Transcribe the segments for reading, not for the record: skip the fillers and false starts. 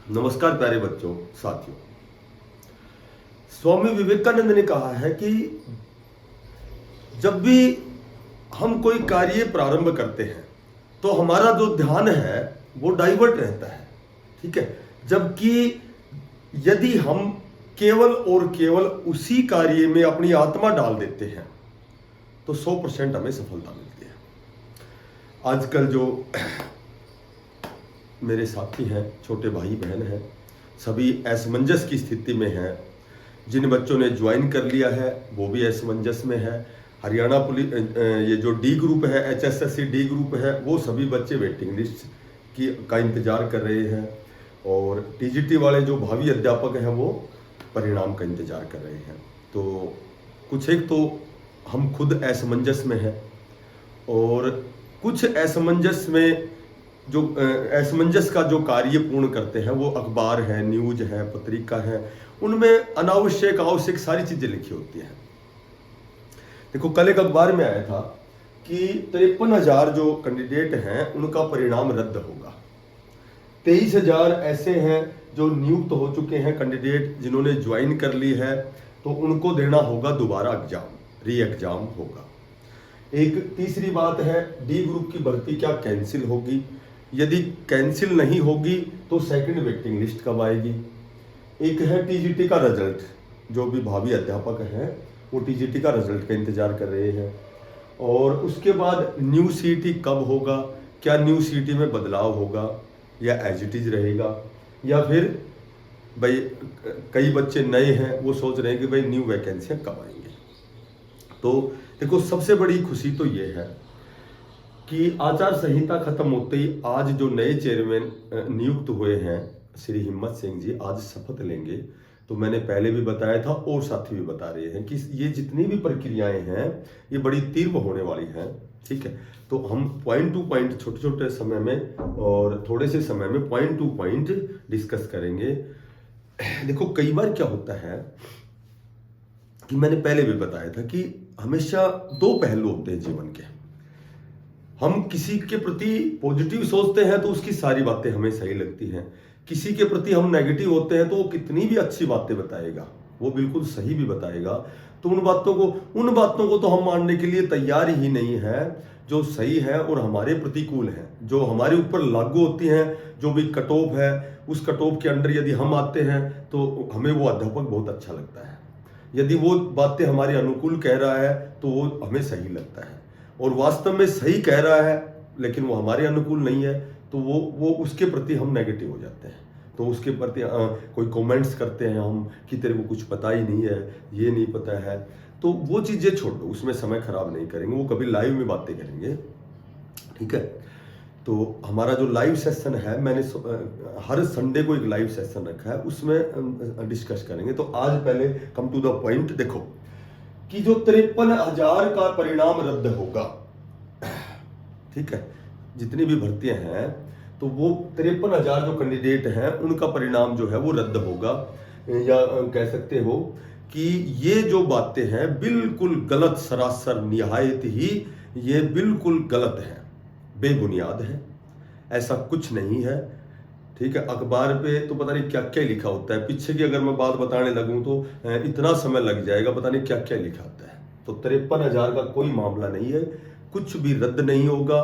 नमस्कार प्यारे बच्चों, साथियों। स्वामी विवेकानंद ने कहा है कि जब भी हम कोई कार्य प्रारंभ करते हैं तो हमारा जो ध्यान है वो डाइवर्ट रहता है। ठीक है। जबकि यदि हम केवल और केवल उसी कार्य में अपनी आत्मा डाल देते हैं तो 100% हमें सफलता मिलती है। आजकल जो मेरे साथी हैं, छोटे भाई बहन हैं, सभी असमंजस की स्थिति में हैं। जिन बच्चों ने ज्वाइन कर लिया है वो भी असमंजस में है। हरियाणा पुलिस ये जो डी ग्रुप है, HSSC डी ग्रुप है, वो सभी बच्चे वेटिंग लिस्ट का इंतज़ार कर रहे हैं। और TGT वाले जो भावी अध्यापक हैं वो परिणाम का इंतज़ार कर रहे हैं। तो कुछ एक तो हम खुद असमंजस में हैं और कुछ असमंजस में जो असमंजस का जो कार्य पूर्ण करते हैं वो अखबार है, न्यूज है, पत्रिका है, उनमें अनावश्यक आवश्यक सारी चीजें लिखी होती हैं। देखो, कल एक अखबार में आया था कि 53,000 जो कैंडिडेट हैं उनका परिणाम रद्द होगा। 23,000 ऐसे हैं जो नियुक्त हो चुके हैं कैंडिडेट, जिन्होंने ज्वाइन कर ली है, तो उनको देना होगा दोबारा एग्जाम, री एग्जाम होगा। एक तीसरी बात है, डी ग्रुप की भर्ती क्या कैंसिल होगी? यदि कैंसिल नहीं होगी तो सेकंड वेटिंग लिस्ट कब आएगी? एक है TGT का रिजल्ट, जो भी भावी अध्यापक हैं वो TGT का रिजल्ट का इंतजार कर रहे हैं। और उसके बाद न्यू CET कब होगा? क्या न्यू CET में बदलाव होगा या एज इट इज रहेगा? या फिर भाई कई बच्चे नए हैं, वो सोच रहे हैं कि भाई न्यू वैकेंसियाँ कब आएंगे। तो देखो, सबसे बड़ी खुशी तो ये है कि आचार संहिता खत्म होते ही आज जो नए चेयरमैन नियुक्त हुए हैं, श्री हिम्मत सिंह जी, आज शपथ लेंगे। तो मैंने पहले भी बताया था और साथी भी बता रहे हैं कि ये जितनी भी प्रक्रियाएं हैं ये बड़ी तीव्र होने वाली हैं। ठीक है। तो हम पॉइंट टू पॉइंट, छोटे छोटे समय में और थोड़े से समय में पॉइंट टू पॉइंट डिस्कस करेंगे। देखो, कई बार क्या होता है कि मैंने पहले भी बताया था कि हमेशा दो पहलू होते हैं जीवन के। हम किसी के प्रति पॉजिटिव सोचते हैं तो उसकी सारी बातें हमें सही लगती हैं। किसी के प्रति हम नेगेटिव होते हैं तो वो कितनी भी अच्छी बातें बताएगा, वो बिल्कुल सही भी बताएगा, तो उन बातों को तो हम मानने के लिए तैयार ही नहीं है जो सही है और हमारे प्रतिकूल है, जो हमारे ऊपर लागू होती हैं। जो भी कट ऑफ है, उस कट ऑफ के अंडर यदि हम आते हैं तो हमें वो अध्यापक बहुत अच्छा लगता है। यदि वो बातें हमारे अनुकूल कह रहा है तो वो हमें सही लगता है, और वास्तव में सही कह रहा है लेकिन वो हमारे अनुकूल नहीं है तो वो उसके प्रति हम नेगेटिव हो जाते हैं। तो उसके प्रति कोई कमेंट्स करते हैं हम कि तेरे को कुछ पता ही नहीं है, ये नहीं पता है, तो वो चीज़ें छोड़ दो, उसमें समय खराब नहीं करेंगे, वो कभी लाइव में बातें करेंगे। ठीक है। तो हमारा जो लाइव सेशन है, मैंने हर संडे को एक लाइव सेशन रखा है, उसमें डिस्कस करेंगे। तो आज पहले कम टू द पॉइंट। देखो कि जो 53,000 का परिणाम रद्द होगा, ठीक है, जितनी भी भर्तियां हैं, तो वो 53,000 जो कैंडिडेट हैं उनका परिणाम जो है वो रद्द होगा। या कह सकते हो कि ये जो बातें हैं बिल्कुल गलत, सरासर निहायत ही ये बिल्कुल गलत है, बेबुनियाद है, ऐसा कुछ नहीं है। ठीक है। अखबार पे तो पता नहीं क्या क्या लिखा होता है, पीछे की अगर मैं बात बताने लगूं तो इतना समय लग जाएगा, पता नहीं क्या क्या लिखा होता है। तो 53,000 का कोई मामला नहीं है, कुछ भी रद्द नहीं होगा,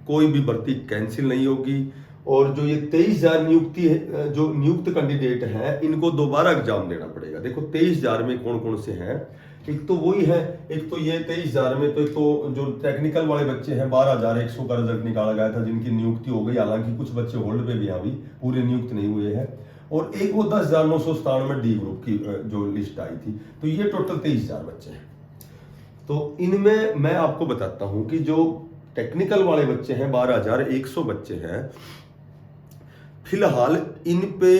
कोई भी भर्ती कैंसिल नहीं होगी। और जो ये 23,000 जो नियुक्त कैंडिडेट हैं, इनको दोबारा एग्जाम देना पड़ेगा। देखो 23,000 में कौन कौन से हैं, एक तो वही है, एक तो ये 23,000 में तो जो टेक्निकल वाले बच्चे हैं 12,100 का रिजल्ट निकाला गया था, जिनकी नियुक्ति हो गई, हालांकि कुछ बच्चे होल्ड पे भी अभी पूरे नियुक्त नहीं हुए हैं। और एक वो 10,997 डी ग्रुप की जो लिस्ट आई थी, तो ये टोटल 23,000 बच्चे हैं। तो इनमें मैं आपको बताता हूं कि जो टेक्निकल वाले बच्चे हैं 12,100 बच्चे हैं, फिलहाल इन पे,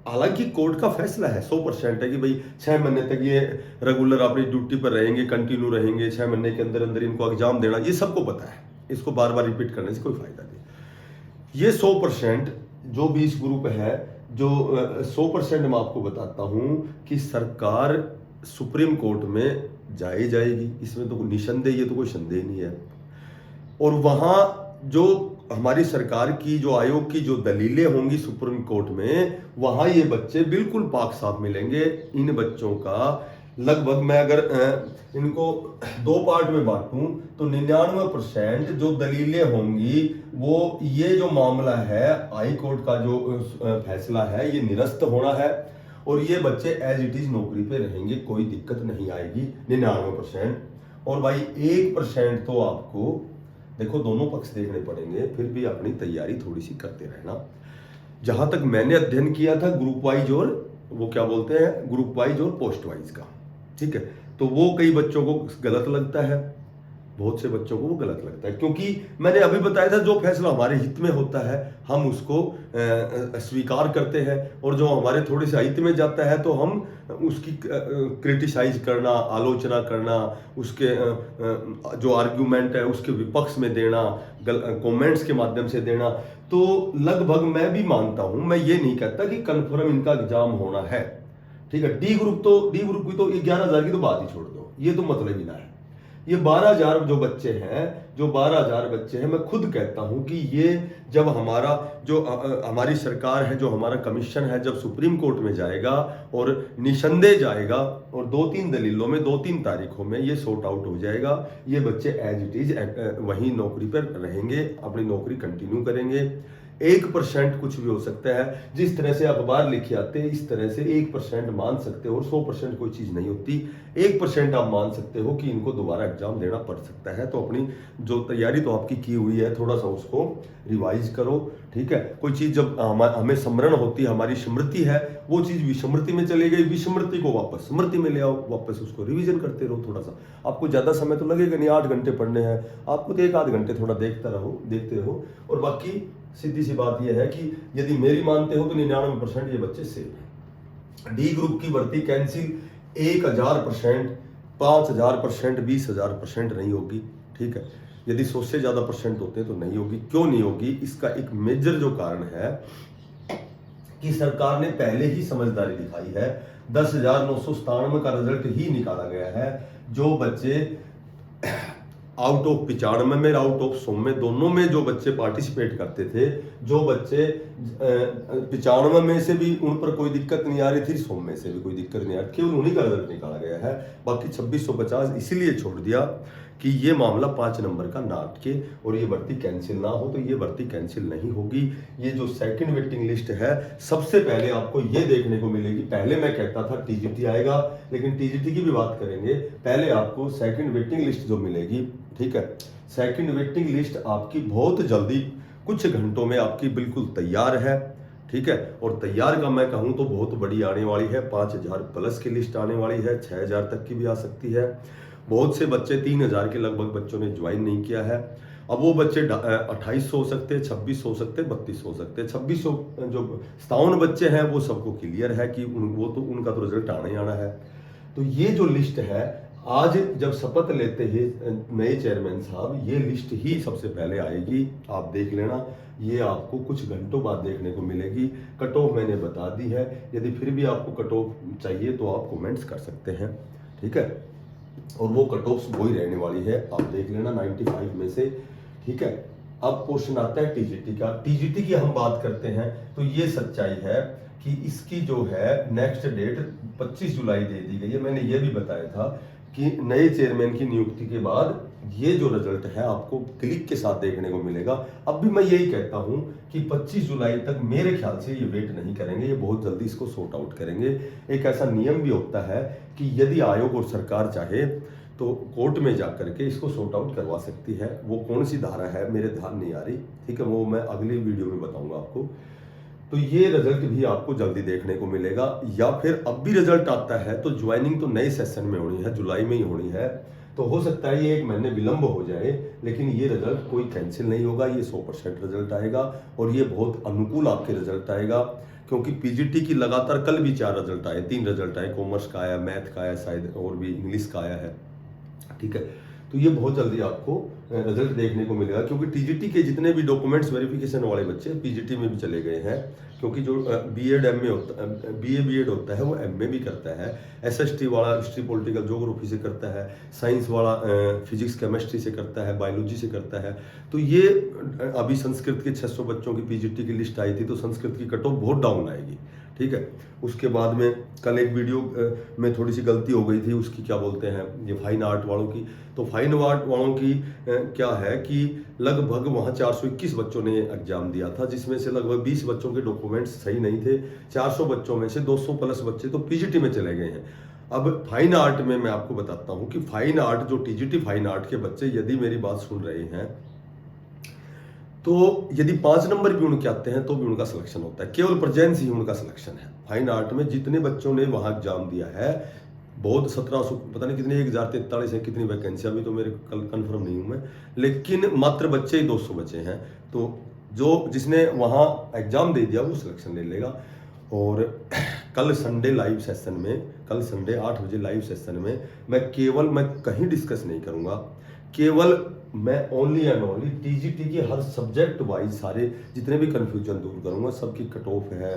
हालांकि कोर्ट का फैसला है, 100% है कि भाई 6 महीने तक ये रेगुलर अपनी ड्यूटी पर रहेंगे, कंटिन्यू रहेंगे, 6 महीने के अंदर अंदर इनको एग्जाम देना, ये सबको पता है, इसको बार बार रिपीट करने से कोई फायदा नहीं। ये 100% जो भी इस ग्रुप है, जो 100% मैं आपको बताता हूं कि सरकार सुप्रीम कोर्ट में जाएगी, इसमें तो निसंदेह, ये तो कोई संदेह नहीं है। और वहां जो हमारी सरकार की जो आयोग की जो दलीलें होंगी सुप्रीम कोर्ट में, वहाँ ये बच्चे बिल्कुल पाक साफ मिलेंगे। इन बच्चों का लगभग मैं अगर इनको 2 पार्ट में बांटूं तो 99% जो दलीलें होंगी वो ये जो मामला है हाई कोर्ट का जो फैसला है ये निरस्त होना है और ये बच्चे एज इट इज नौकरी पे रहेंगे, कोई दिक्कत नहीं आएगी 99%। और भाई 1% तो आपको देखो दोनों पक्ष देखने पड़ेंगे, फिर भी अपनी तैयारी थोड़ी सी करते रहना। जहां तक मैंने अध्ययन किया था ग्रुप वाइज और वो क्या बोलते हैं ग्रुप वाइज और पोस्ट वाइज का, ठीक है, तो वो कई बच्चों को गलत लगता है, बहुत से बच्चों को वो गलत लगता है, क्योंकि मैंने अभी बताया था जो फैसला हमारे हित में होता है हम उसको स्वीकार करते हैं और जो हमारे थोड़े से हित में जाता है तो हम उसकी क्रिटिसाइज करना, आलोचना करना, उसके जो आर्ग्यूमेंट है उसके विपक्ष में देना, कमेंट्स के माध्यम से देना। तो लगभग मैं भी मानता हूं, मैं ये नहीं कहता कि कन्फर्म इनका एग्जाम होना है, ठीक है। डी ग्रुप की तो 11,000 की तो बात ही छोड़ दो, ये तो मतलब ही ना है। ये 12,000 जो बच्चे हैं, जो 12,000 बच्चे हैं, मैं खुद कहता हूं कि ये जब हमारा जो हमारी सरकार है, जो हमारा कमीशन है, जब सुप्रीम कोर्ट में जाएगा और निसंदेह जाएगा और 2-3 दलीलों में 2-3 तारीखों में ये सॉर्ट आउट हो जाएगा, ये बच्चे एज इट इज वहीं नौकरी पर रहेंगे, अपनी नौकरी कंटिन्यू करेंगे। 1% कुछ भी हो सकता है, जिस तरह से अखबार लिखे आते हैं इस तरह से 1% मान सकते हो और 100% कोई चीज नहीं होती। 1% आप मान सकते हो कि इनको दोबारा एग्जाम देना पड़ सकता है, तो अपनी जो तैयारी तो आपकी की हुई है थोड़ा सा उसको रिवाइज करो, ठीक है। कोई चीज जब हमें स्मरण होती है, हमारी स्मृति है, वो चीज विस्मृति में चली गई, विस्मृति को वापस स्मृति में ले आओ, वापस उसको रिवीजन करते रहो। थोड़ा सा आपको ज्यादा समय तो लगेगा नहीं, 8 घंटे पढ़ने हैं आपको, तो 1 आध घंटे थोड़ा देखते रहो। और बाकी सीधी सी बात यह है कि यदि मेरी मानते हो तो 99% ये बच्चे सेफ हैं। डी ग्रुप की भर्ती कैंसिल 1,000%, 5,000%, 20,000% नहीं होगी, ठीक है। यदि 100 से ज्यादा परसेंट होते हैं तो नहीं होगी। क्यों नहीं होगी? इसका एक मेजर जो कारण है कि सरकार ने पहले ही समझदारी दिखाई है। 10,997 का रिजल्ट ही निकाला गया है। जो बच्चे आउट ऑफ 95 में, आउट ऑफ 100 में, दोनों में जो बच्चे पार्टिसिपेट करते थे, जो बच्चे 95 में से भी उन पर कोई दिक्कत नहीं आ रही थी, 100 में से भी कोई दिक्कत नहीं आ रही, केवल उन्हीं का रिजल्ट निकाला गया है। बाकी 2650 इसीलिए छोड़ दिया कि ये मामला 5 नंबर का ना अटके और ये भर्ती कैंसिल ना हो, तो ये भर्ती कैंसिल नहीं होगी। ये जो सेकंड वेटिंग लिस्ट है, सबसे पहले आपको ये देखने को मिलेगी। पहले मैं कहता था टीजीटी आएगा, लेकिन टीजीटी की भी बात करेंगे। पहले आपको सेकंड वेटिंग लिस्ट जो मिलेगी, ठीक है, सेकंड वेटिंग लिस्ट आपकी बहुत जल्दी कुछ घंटों में आपकी बिल्कुल तैयार है, ठीक है। और तैयार का मैं कहूं तो बहुत बड़ी आने वाली है, 5,000 प्लस की लिस्ट आने वाली है, 6,000 तक की भी आ सकती है। बहुत से बच्चे 3,000 के लगभग बच्चों ने ज्वाइन नहीं किया है। अब वो बच्चे 2800 हो सकते हैं, 2600 हो सकते हैं, 3200 हो सकते हैं। 2600 जो 57 बच्चे हैं वो सबको क्लियर है कि वो तो उनका तो रिजल्ट आना ही आना है। तो ये जो लिस्ट है, आज जब शपथ लेते हैं नए चेयरमैन साहब, ये लिस्ट ही सबसे पहले आएगी। आप देख लेना, ये आपको कुछ घंटों बाद देखने को मिलेगी। कट ऑफ मैंने बता दी है, यदि फिर भी आपको कट ऑफ चाहिए तो आप कमेंट्स कर सकते हैं, ठीक है। और वो कट ऑफ वही रहने वाली है, आप देख लेना 95 में से, ठीक है। अब क्वेश्चन आता है टीजीटी का। टीजीटी की हम बात करते हैं तो ये सच्चाई है कि इसकी जो है नेक्स्ट डेट 25 जुलाई दे दी गई है। मैंने ये भी बताया था कि नए चेयरमैन की नियुक्ति के बाद ये जो रिजल्ट है आपको क्लिक के साथ देखने को मिलेगा। अब भी मैं यही कहता हूं कि 25 जुलाई तक मेरे ख्याल से ये वेट नहीं करेंगे, ये बहुत जल्दी इसको सॉर्ट आउट करेंगे। एक ऐसा नियम भी होता है कि यदि आयोग और सरकार चाहे तो कोर्ट में जाकर के इसको सॉर्ट आउट करवा सकती है। वो कौन सी धारा है मेरे ध्यान नहीं आ रही, ठीक है, वो मैं अगली वीडियो में बताऊंगा आपको। तो ये रिजल्ट भी आपको जल्दी देखने को मिलेगा, या फिर अब भी रिजल्ट आता है तो ज्वाइनिंग तो नए सेशन में होनी है, जुलाई में ही होनी है। तो हो सकता है ये 1 महीने विलंब हो जाए, लेकिन ये रिजल्ट कोई कैंसिल नहीं होगा। ये 100% रिजल्ट आएगा और ये बहुत अनुकूल आपके रिजल्ट आएगा, क्योंकि पीजीटी की लगातार कल भी 4 रिजल्ट आए, 3 रिजल्ट आए, कॉमर्स का आया, मैथ का आया, शायद और भी इंग्लिश का आया है, ठीक है। तो ये बहुत जल्दी आपको रिजल्ट देखने को मिलेगा, क्योंकि टीजीटी के जितने भी डॉक्यूमेंट्स वेरिफिकेशन वाले बच्चे पीजीटी में भी चले गए हैं, क्योंकि जो बीएड एमए होता है, बीएड होता है वो एमए भी करता है, एसएसटी वाला हिस्ट्री पॉलिटिकल ज्योग्राफी से करता है, साइंस वाला फिजिक्स केमिस्ट्री से करता है, बायोलॉजी से करता है। तो ये अभी संस्कृत के 600 बच्चों की पीजीटी की लिस्ट आई थी, तो संस्कृत की कट ऑफ बहुत डाउन आएगी, ठीक है। उसके बाद में कल एक वीडियो में थोड़ी सी गलती हो गई थी, उसकी क्या बोलते हैं, ये फाइन आर्ट वालों की। तो फाइन आर्ट वालों की क्या है कि लगभग वहाँ 421 बच्चों ने एग्जाम दिया था, जिसमें से लगभग 20 बच्चों के डॉक्यूमेंट्स सही नहीं थे। 400 बच्चों में से 200 प्लस बच्चे तो पीजीटी में चले गए हैं। अब फाइन आर्ट में मैं आपको बताता हूँ कि फाइन आर्ट जो टीजीटी फाइन आर्ट के बच्चे यदि मेरी बात सुन रहे हैं, तो यदि 5 नंबर भी उनके आते हैं तो भी उनका सिलेक्शन होता है, केवल प्रेजेंस ही उनका सिलेक्शन है। फाइन आर्ट में जितने बच्चों ने वहां एग्जाम दिया है, बहुत 1700 पता नहीं कितने 1043 है, कितनी वैकेंसी अभी तो मेरे कल कंफर्म नहीं हूं मैं, लेकिन मात्र बच्चे ही 200 बचे हैं। तो जो जिसने वहां एग्जाम दे दिया वो सिलेक्शन ले लेगा। और कल संडे लाइव सेशन में, कल संडे 8 बजे लाइव सेशन में मैं कहीं डिस्कस नहीं करूंगा, केवल मैं ओनली एंड ओनली टीजीटी की हर सब्जेक्ट वाइज सारे जितने भी कंफ्यूजन दूर करूंगा, सबकी कट ऑफ है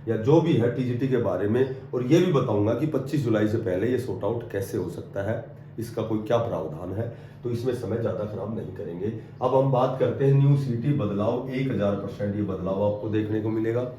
या जो भी है टीजीटी के बारे में, और ये भी बताऊंगा कि 25 जुलाई से पहले ये सॉर्ट आउट कैसे हो सकता है, इसका कोई क्या प्रावधान है। तो इसमें समय ज़्यादा खराब नहीं करेंगे। अब हम बात करते हैं न्यू सिटी बदलाव। 1000% ये बदलाव आपको देखने को मिलेगा,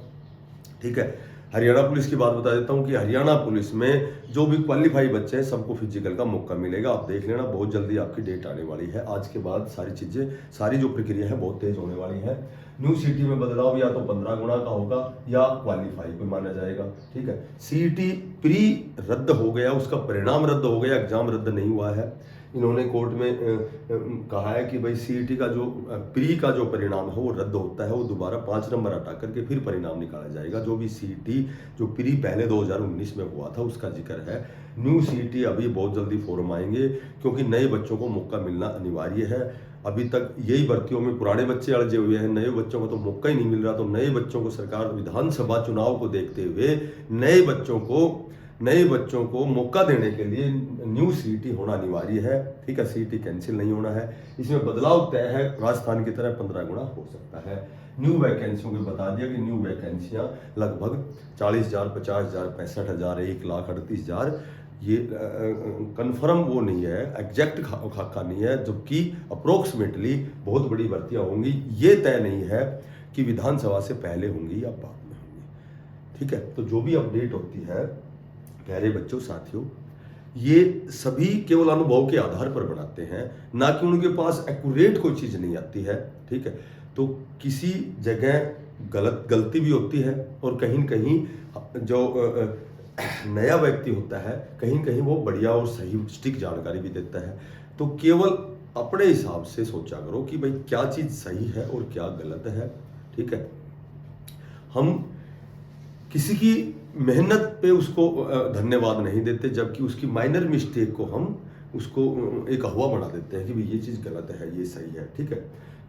ठीक है। हरियाणा पुलिस की बात बता देता हूं कि हरियाणा पुलिस में जो भी क्वालिफाई बच्चे हैं सबको फिजिकल का मौका मिलेगा। आप देख लेना, बहुत जल्दी आपकी डेट आने वाली है। आज के बाद सारी चीजें, सारी जो प्रक्रिया है बहुत तेज होने वाली है। न्यू सिटी में बदलाव या तो 15 गुना का होगा या क्वालिफाई को माना जाएगा, ठीक है। सीईटी प्री रद्द हो गया, उसका परिणाम रद्द हो गया, एग्जाम रद्द नहीं हुआ है। इन्होंने कोर्ट में कहा है कि भाई सीईटी का जो प्री का जो परिणाम है वो रद्द होता है, वो दोबारा 5 नंबर हटा करके फिर परिणाम निकाला जाएगा। जो भी सीईटी जो प्री पहले 2019 में हुआ था उसका जिक्र है। न्यू सीईटी अभी बहुत जल्दी फॉर्म आएंगे, क्योंकि नए बच्चों को मौका मिलना अनिवार्य है। अभी तक यही भर्तियों में पुराने बच्चे अड़जे हुए हैं, नए बच्चों को तो मौका ही नहीं मिल रहा। तो नए बच्चों को सरकार विधानसभा चुनाव को देखते हुए नए बच्चों को मौका देने के लिए न्यू सीईटी होना अनिवार्य है, ठीक है। सीईटी कैंसिल नहीं होना है, इसमें बदलाव तय है। राजस्थान की तरह 15 गुना हो सकता है। न्यू वैकेंसियों को बता दिया कि न्यू वैकेंसियां लगभग 40,000, 50,000, 65,000, 1,38,000। ये कंफर्म वो नहीं है, एग्जैक्ट खाका नहीं है, जबकि अप्रोक्सीमेटली बहुत बड़ी भर्तियां होंगी। ये तय नहीं है कि विधानसभा से पहले होंगी या बाद में होंगी, ठीक है। तो जो भी अपडेट होती है प्यारे बच्चों, साथियों, ये सभी केवल अनुभव के आधार पर बनाते हैं, ना कि उनके पास एक्यूरेट कोई चीज नहीं आती है, ठीक है। तो किसी जगह गलती भी होती है, और कहीं न कहीं जो नया व्यक्ति होता है कहीं कहीं वो बढ़िया और सही सटीक जानकारी भी देता है। तो केवल अपने हिसाब से सोचा करो कि भाई क्या चीज सही है और क्या गलत है, ठीक है। हम किसी की मेहनत पे उसको धन्यवाद नहीं देते, जबकि उसकी माइनर मिस्टेक को हम उसको एक हवा बना देते हैं कि भाई ये चीज़ गलत है, ये सही है, ठीक है।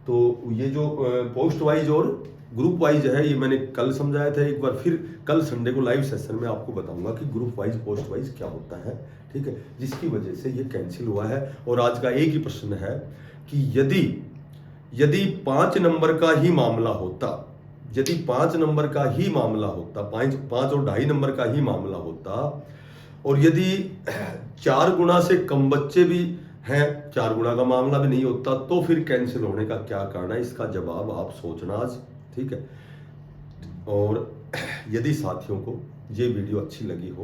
तो ये जो पोस्ट वाइज और ग्रुप वाइज है, ये मैंने कल समझाया था, एक बार फिर कल संडे को लाइव सेशन में आपको बताऊंगा कि ग्रुप वाइज पोस्ट वाइज क्या होता है, ठीक है, जिसकी वजह से ये कैंसिल हुआ है। और आज का एक ही प्रश्न है कि यदि 5 नंबर का ही मामला होता, यदि 5 नंबर का ही मामला होता, 5 और 2.5 नंबर का ही मामला होता, और यदि 4 गुना से कम बच्चे भी हैं, 4 गुना का मामला भी नहीं होता, तो फिर कैंसिल होने का क्या कारण है, इसका जवाब आप सोचना आज, ठीक है। और यदि साथियों को ये वीडियो अच्छी लगी हो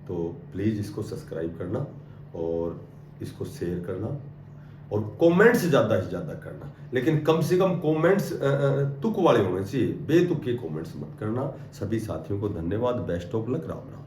तो प्लीज़ इसको सब्सक्राइब करना और इसको शेयर करना और कमेंट्स ज़्यादा से ज़्यादा करना, लेकिन कम से कम कमेंट्स तुक वाले होने चाहिए, बेतुके कमेंट्स मत करना। सभी साथियों को धन्यवाद, best of luck, Ram Ram.